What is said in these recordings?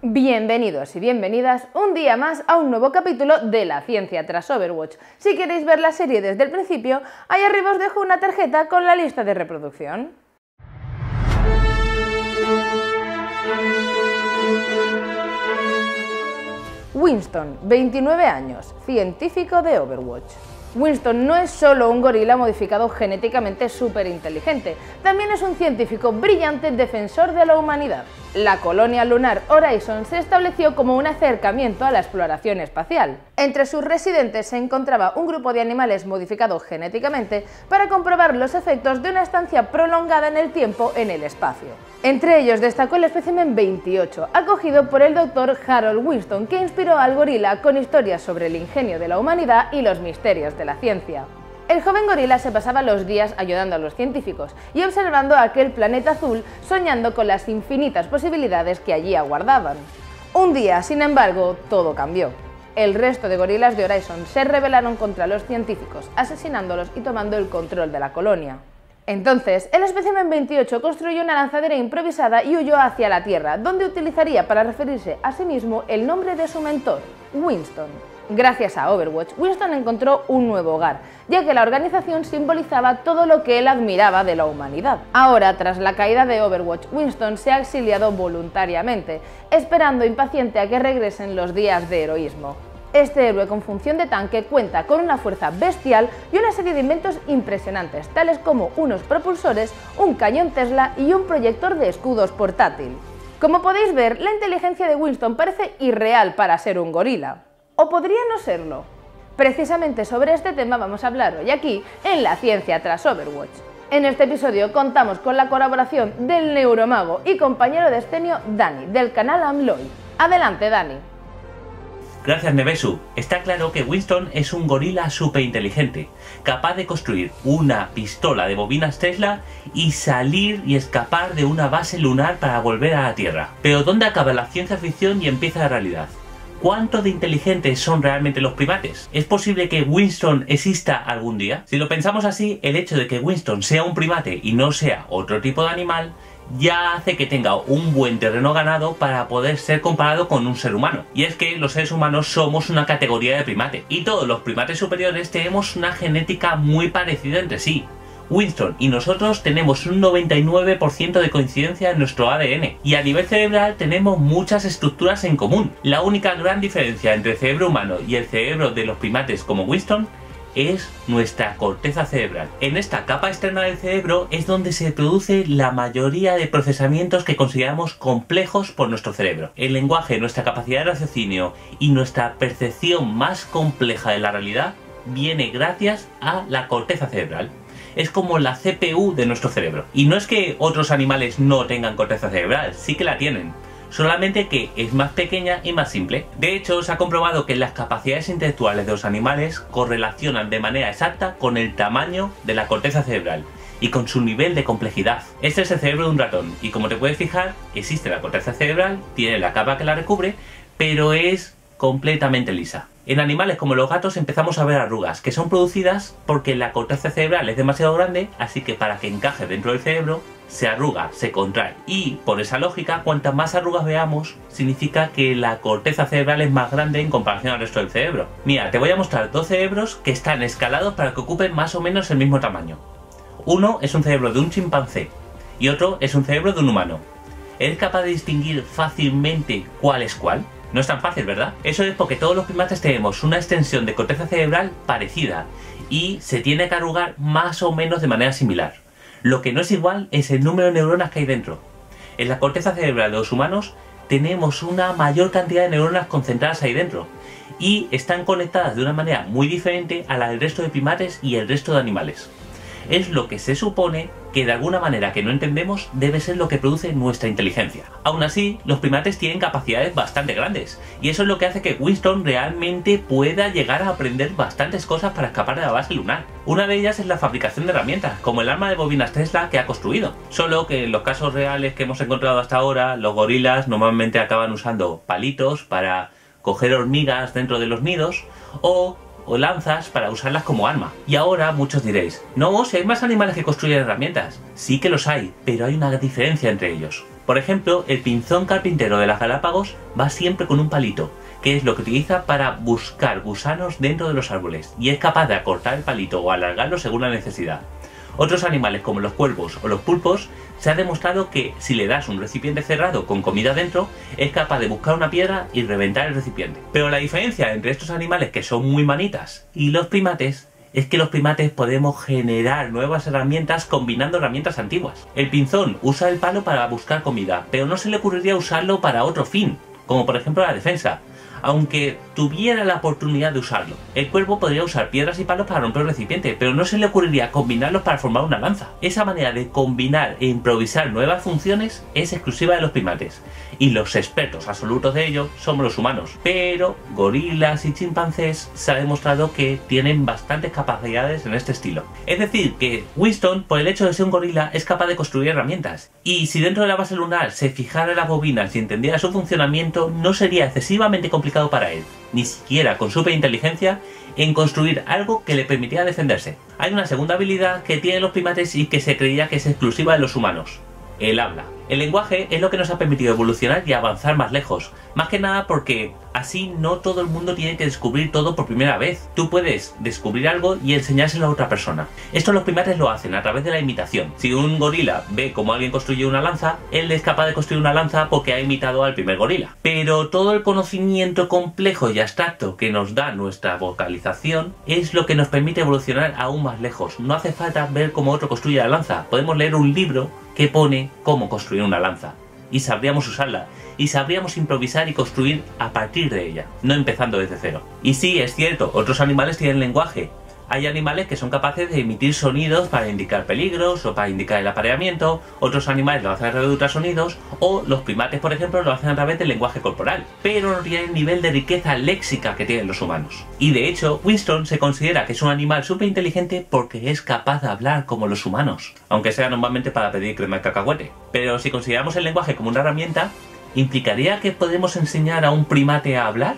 Bienvenidos y bienvenidas un día más a un nuevo capítulo de La ciencia tras Overwatch. Si queréis ver la serie desde el principio, ahí arriba os dejo una tarjeta con la lista de reproducción. Winston, 29 años, científico de Overwatch. Winston no es solo un gorila modificado genéticamente súper inteligente, también es un científico brillante defensor de la humanidad. La colonia lunar Horizon se estableció como un acercamiento a la exploración espacial. Entre sus residentes se encontraba un grupo de animales modificados genéticamente para comprobar los efectos de una estancia prolongada en el tiempo en el espacio. Entre ellos destacó el espécimen 28, acogido por el Dr. Harold Winston, que inspiró al gorila con historias sobre el ingenio de la humanidad y los misterios de la ciencia. El joven gorila se pasaba los días ayudando a los científicos y observando aquel planeta azul, soñando con las infinitas posibilidades que allí aguardaban. Un día, sin embargo, todo cambió. El resto de gorilas de Horizon se rebelaron contra los científicos, asesinándolos y tomando el control de la colonia. Entonces, el espécimen 28 construyó una lanzadera improvisada y huyó hacia la Tierra, donde utilizaría para referirse a sí mismo el nombre de su mentor, Winston. Gracias a Overwatch, Winston encontró un nuevo hogar, ya que la organización simbolizaba todo lo que él admiraba de la humanidad. Ahora, tras la caída de Overwatch, Winston se ha exiliado voluntariamente, esperando impaciente a que regresen los días de heroísmo. Este héroe con función de tanque cuenta con una fuerza bestial y una serie de inventos impresionantes, tales como unos propulsores, un cañón Tesla y un proyector de escudos portátil. Como podéis ver, la inteligencia de Winston parece irreal para ser un gorila. ¿O podría no serlo? Precisamente sobre este tema vamos a hablar hoy aquí, en La ciencia tras Overwatch. En este episodio contamos con la colaboración del neuromago y compañero de escenio Dani, del canal Amloy. Adelante, Dani. Gracias, Nevesu. Está claro que Winston es un gorila súper inteligente, capaz de construir una pistola de bobinas Tesla y salir y escapar de una base lunar para volver a la Tierra. Pero ¿dónde acaba la ciencia ficción y empieza la realidad? ¿Cuánto de inteligentes son realmente los primates? ¿Es posible que Winston exista algún día? Si lo pensamos así, el hecho de que Winston sea un primate y no sea otro tipo de animal ya hace que tenga un buen terreno ganado para poder ser comparado con un ser humano. Y es que los seres humanos somos una categoría de primate, y todos los primates superiores tenemos una genética muy parecida entre sí. Winston y nosotros tenemos un 99% de coincidencia en nuestro ADN, y a nivel cerebral tenemos muchas estructuras en común. La única gran diferencia entre el cerebro humano y el cerebro de los primates como Winston es nuestra corteza cerebral. En esta capa externa del cerebro es donde se produce la mayoría de procesamientos que consideramos complejos por nuestro cerebro. El lenguaje, nuestra capacidad de raciocinio y nuestra percepción más compleja de la realidad viene gracias a la corteza cerebral. Es como la CPU de nuestro cerebro. Y no es que otros animales no tengan corteza cerebral, sí que la tienen, solamente que es más pequeña y más simple. De hecho, se ha comprobado que las capacidades intelectuales de los animales correlacionan de manera exacta con el tamaño de la corteza cerebral y con su nivel de complejidad. Este es el cerebro de un ratón, y como te puedes fijar, existe la corteza cerebral, tiene la capa que la recubre, pero es completamente lisa. En animales como los gatos empezamos a ver arrugas, que son producidas porque la corteza cerebral es demasiado grande, así que para que encaje dentro del cerebro, se arruga, se contrae. Y por esa lógica, cuantas más arrugas veamos, significa que la corteza cerebral es más grande en comparación al resto del cerebro. Mira, te voy a mostrar dos cerebros que están escalados para que ocupen más o menos el mismo tamaño. Uno es un cerebro de un chimpancé y otro es un cerebro de un humano. ¿Eres capaz de distinguir fácilmente cuál es cuál? No es tan fácil, ¿verdad? Eso es porque todos los primates tenemos una extensión de corteza cerebral parecida y se tiene que arrugar más o menos de manera similar. Lo que no es igual es el número de neuronas que hay dentro. En la corteza cerebral de los humanos tenemos una mayor cantidad de neuronas concentradas ahí dentro y están conectadas de una manera muy diferente a la del resto de primates y el resto de animales. Es lo que se supone que de alguna manera que no entendemos debe ser lo que produce nuestra inteligencia. Aún así, los primates tienen capacidades bastante grandes, y eso es lo que hace que Winston realmente pueda llegar a aprender bastantes cosas para escapar de la base lunar. Una de ellas es la fabricación de herramientas, como el arma de bobinas Tesla que ha construido. Solo que en los casos reales que hemos encontrado hasta ahora, los gorilas normalmente acaban usando palitos para coger hormigas dentro de los nidos, o lanzas para usarlas como arma. Y ahora muchos diréis, no, si hay más animales que construyen herramientas. Sí que los hay, pero hay una diferencia entre ellos. Por ejemplo, el pinzón carpintero de las Galápagos va siempre con un palito, que es lo que utiliza para buscar gusanos dentro de los árboles, y es capaz de acortar el palito o alargarlo según la necesidad. Otros animales como los cuervos o los pulpos se ha demostrado que si le das un recipiente cerrado con comida dentro, es capaz de buscar una piedra y reventar el recipiente. Pero la diferencia entre estos animales que son muy manitas y los primates es que los primates podemos generar nuevas herramientas combinando herramientas antiguas. El pinzón usa el palo para buscar comida, pero no se le ocurriría usarlo para otro fin, como por ejemplo la defensa, aunque tuviera la oportunidad de usarlo. El cuervo podría usar piedras y palos para romper el recipiente, pero no se le ocurriría combinarlos para formar una lanza. Esa manera de combinar e improvisar nuevas funciones es exclusiva de los primates, y los expertos absolutos de ello somos los humanos. Pero gorilas y chimpancés se ha demostrado que tienen bastantes capacidades en este estilo. Es decir, que Winston, por el hecho de ser un gorila, es capaz de construir herramientas. Y si dentro de la base lunar se fijara en las bobinas y entendiera su funcionamiento, no sería excesivamente complicado para él, ni siquiera con superinteligencia, en construir algo que le permitiera defenderse. Hay una segunda habilidad que tienen los primates y que se creía que es exclusiva de los humanos: el habla. El lenguaje es lo que nos ha permitido evolucionar y avanzar más lejos, más que nada porque así no todo el mundo tiene que descubrir todo por primera vez. Tú puedes descubrir algo y enseñárselo a otra persona. Esto los primates lo hacen a través de la imitación. Si un gorila ve cómo alguien construye una lanza, él es capaz de construir una lanza porque ha imitado al primer gorila. Pero todo el conocimiento complejo y abstracto que nos da nuestra vocalización es lo que nos permite evolucionar aún más lejos. No hace falta ver cómo otro construye la lanza. Podemos leer un libro que pone cómo construir una lanza y sabríamos usarla, y sabríamos improvisar y construir a partir de ella, no empezando desde cero. Y sí, es cierto, otros animales tienen lenguaje. Hay animales que son capaces de emitir sonidos para indicar peligros o para indicar el apareamiento, otros animales lo hacen a través de ultrasonidos, o los primates, por ejemplo, lo hacen a través del lenguaje corporal, pero no tienen el nivel de riqueza léxica que tienen los humanos. Y de hecho, Winston se considera que es un animal súper inteligente porque es capaz de hablar como los humanos, aunque sea normalmente para pedir crema de cacahuete. Pero si consideramos el lenguaje como una herramienta, ¿implicaría que podemos enseñar a un primate a hablar?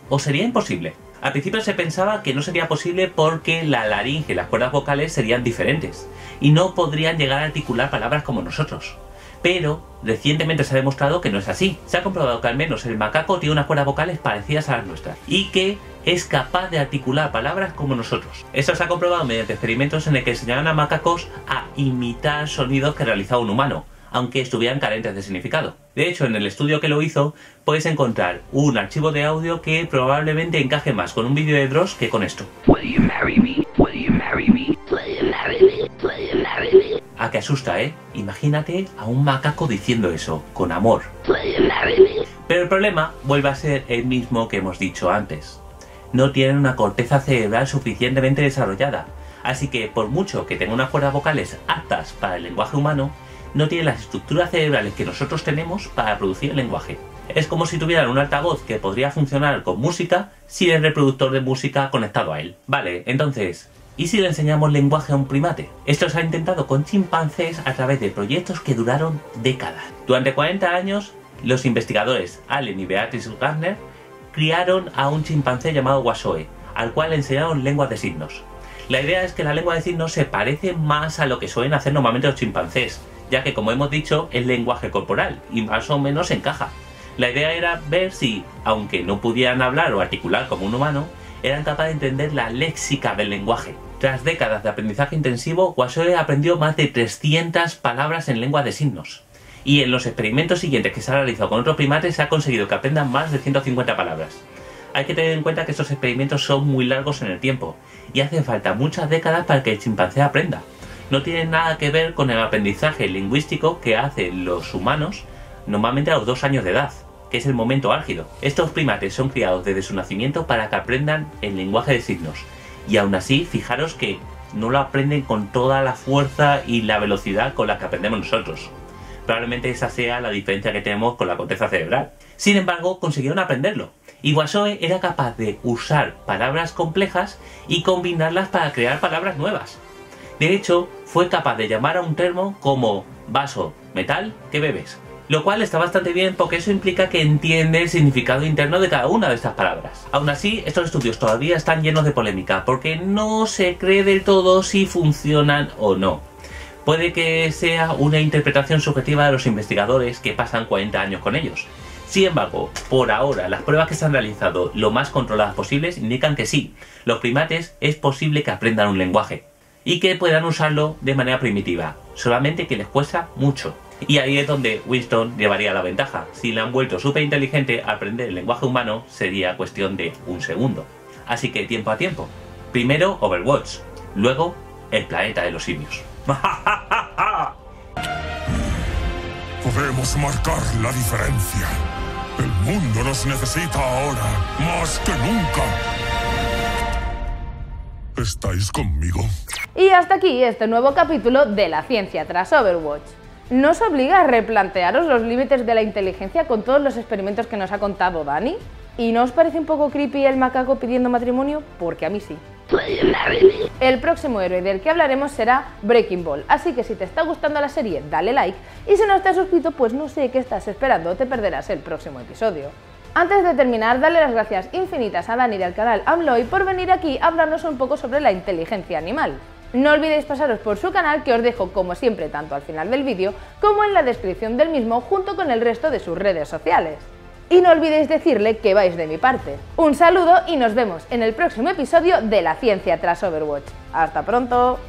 ¿O sería imposible? Al principio se pensaba que no sería posible porque la laringe y las cuerdas vocales serían diferentes y no podrían llegar a articular palabras como nosotros. Pero recientemente se ha demostrado que no es así. Se ha comprobado que al menos el macaco tiene unas cuerdas vocales parecidas a las nuestras y que es capaz de articular palabras como nosotros. Esto se ha comprobado mediante experimentos en el que enseñaban a macacos a imitar sonidos que realizaba un humano, aunque estuvieran carentes de significado. De hecho, en el estudio que lo hizo, puedes encontrar un archivo de audio que probablemente encaje más con un vídeo de Dross que con esto. A que asusta, ¿eh? Imagínate a un macaco diciendo eso, con amor. Pero el problema vuelve a ser el mismo que hemos dicho antes. No tienen una corteza cerebral suficientemente desarrollada, así que por mucho que tenga unas cuerdas vocales aptas para el lenguaje humano, no tiene las estructuras cerebrales que nosotros tenemos para producir el lenguaje. Es como si tuvieran un altavoz que podría funcionar con música sin el reproductor de música conectado a él. Vale, entonces, ¿y si le enseñamos lenguaje a un primate? Esto se ha intentado con chimpancés a través de proyectos que duraron décadas. Durante 40 años, los investigadores Allen y Beatrice Gardner criaron a un chimpancé llamado Washoe, al cual le enseñaron lenguas de signos. La idea es que la lengua de signos se parece más a lo que suelen hacer normalmente los chimpancés, ya que, como hemos dicho, es lenguaje corporal y más o menos encaja. La idea era ver si, aunque no pudieran hablar o articular como un humano, eran capaces de entender la léxica del lenguaje. Tras décadas de aprendizaje intensivo, Washoe aprendió más de 300 palabras en lengua de signos. Y en los experimentos siguientes que se han realizado con otros primates se ha conseguido que aprendan más de 150 palabras. Hay que tener en cuenta que estos experimentos son muy largos en el tiempo y hace falta muchas décadas para que el chimpancé aprenda. No tiene nada que ver con el aprendizaje lingüístico que hacen los humanos normalmente a los 2 años de edad, que es el momento álgido. Estos primates son criados desde su nacimiento para que aprendan el lenguaje de signos, y aún así, fijaros que no lo aprenden con toda la fuerza y la velocidad con la que aprendemos nosotros. Probablemente esa sea la diferencia que tenemos con la corteza cerebral. Sin embargo, consiguieron aprenderlo, y Washoe era capaz de usar palabras complejas y combinarlas para crear palabras nuevas. De hecho, fue capaz de llamar a un termo como vaso, metal, ¿qué bebes? Lo cual está bastante bien porque eso implica que entiende el significado interno de cada una de estas palabras. Aún así, estos estudios todavía están llenos de polémica porque no se cree del todo si funcionan o no. Puede que sea una interpretación subjetiva de los investigadores que pasan 40 años con ellos. Sin embargo, por ahora, las pruebas que se han realizado lo más controladas posibles indican que sí, los primates es posible que aprendan un lenguaje y que puedan usarlo de manera primitiva, solamente que les cuesta mucho. Y ahí es donde Winston llevaría la ventaja. Si le han vuelto súper inteligente, aprender el lenguaje humano sería cuestión de un segundo. Así que tiempo a tiempo. Primero Overwatch, luego el planeta de los simios. Podemos marcar la diferencia. El mundo nos necesita ahora, más que nunca. ¿Estáis conmigo? Y hasta aquí este nuevo capítulo de la ciencia tras Overwatch. ¿Nos obliga a replantearos los límites de la inteligencia con todos los experimentos que nos ha contado Dani? ¿Y no os parece un poco creepy el macaco pidiendo matrimonio? Porque a mí sí. El próximo héroe del que hablaremos será Breaking Ball, así que si te está gustando la serie, dale like, y si no estás suscrito, pues no sé qué estás esperando, te perderás el próximo episodio. Antes de terminar, dale las gracias infinitas a Dani del canal Amloy por venir aquí a hablarnos un poco sobre la inteligencia animal. No olvidéis pasaros por su canal, que os dejo como siempre tanto al final del vídeo como en la descripción del mismo, junto con el resto de sus redes sociales. Y no olvidéis decirle que vais de mi parte. Un saludo y nos vemos en el próximo episodio de La Ciencia tras Overwatch. ¡Hasta pronto!